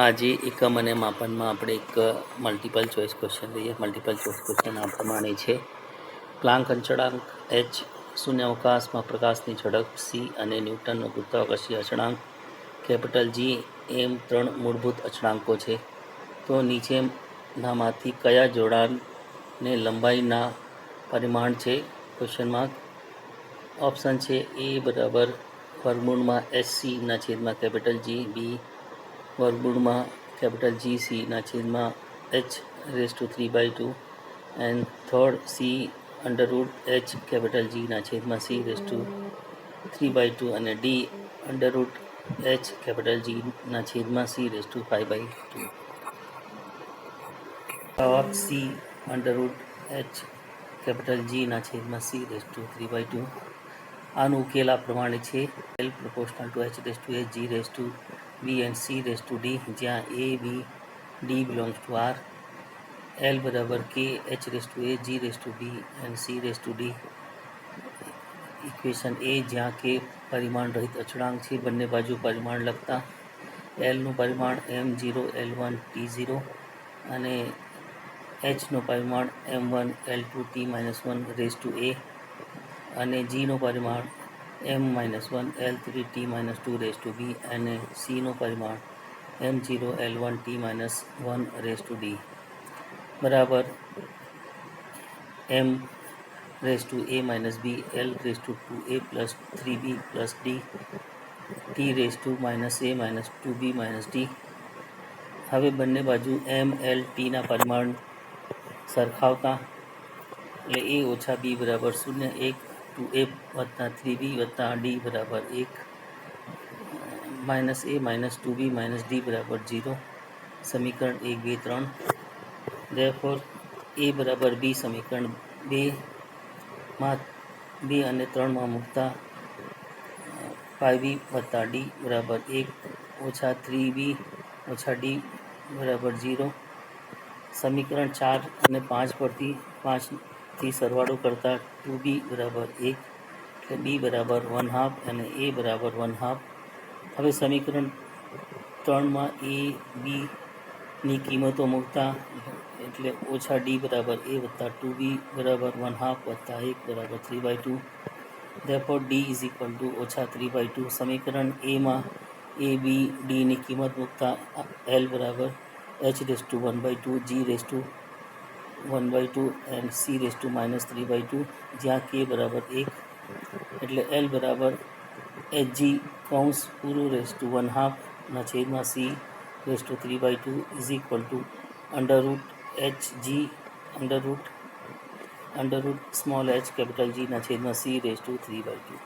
આજે એકમ અને માપનમાં આપણે એક મલ્ટિપલ ચોઇસ ક્વેશ્ચન લઈએ. મલ્ટિપલ ચોઇસ ક્વેશ્ચન આ પ્રમાણે છે: પ્લાન્ક અચળાંક h, શૂન્યાવકાશમાં પ્રકાશની ઝડપ c અને ન્યૂટનનો ગુરુત્વાકર્ષીય અચળાંક કેપિટલ G એમ 3 મૂળભૂત અચળાંકો છે. તો નીચેનામાંથી કયા જોડાણને લંબાઈના પરિમાણ છે? Question mark. ઓપ્શન છે એ બરાબર વર્ગમૂળમાં HC ના છેદમાં કેપિટલ G, બી વર્ગમૂળમાં કેપિટલ GC ના છેદમાં h^3/2 and third C under root h capital G ના છેદમાં c^3/2 અને D under root h capital G ના છેદમાં c^5/2. જવાબ C under root h capital G ના છેદમાં c^3/2. આનો ઉકેલ આ પ્રમાણે છે: L proportional to h raised to a, g raised to b and c raised to d, જ્યાં a, b, d belongs to R. L બરાબર k h raised to a, g raised to b and c raised to d. Equation એ, જ્યાં k પરિમાણ રહિત અચળાંક છે. બંને બાજુ પરિમાણ લખતા L નું પરિમાણ m0 L1 t0 અને h નું પરિમાણ m1 L2 t-1 raised to a અને g નું પરિમાણ m-1 L3 t-2 raised to b અને c નું પરિમાણ m0 L1 t-1 raised to d બરાબર m raised to a minus b L raised to 2a plus 3b plus d t raised to minus a minus 2b minus d. હવે બંને બાજુ m l t ના પરિમાણ સરખાવતા એટલે a ઓછા b બરાબર 0, 1 2a વત્તા 3b વત્તા d બરાબર 1, minus a minus 2b minus d બરાબર 0. સમીકરણ 1, 2, 3. Therefore a બરાબર b સમીકરણ 2 અને 3 મૂકતા 5b વત્તા d બરાબર 1 ઓછા 3b ઓછા d બરાબર 0. સમીકરણ 4 અને 5 પરથી 5થી સરવાળો કરતા 2b બરાબર 1 એટલે b બરાબર 1/2 અને a બરાબર 1/2. હવે સમીકરણ 3માં a b ની કિંમતો મૂકતા એટલે ઓછા d બરાબર a વત્તા 2b બરાબર 1/2 વત્તા 1 બરાબર 3/2. Therefore d is equal to ઓછા 3/2. સમીકરણ a માં a b d ની કિંમત મૂકતા L બરાબર h^1/2, g raised to 1/2 and c raised to -3/2, જ્યાં k બરાબર 1 એટલે L બરાબર hg કૌંસ પૂરું raised to 1/2 ના છેદમાં c raised to 3/2 is equal to under root hg under root small h capital G ના છેદમાં c raised to 3/2.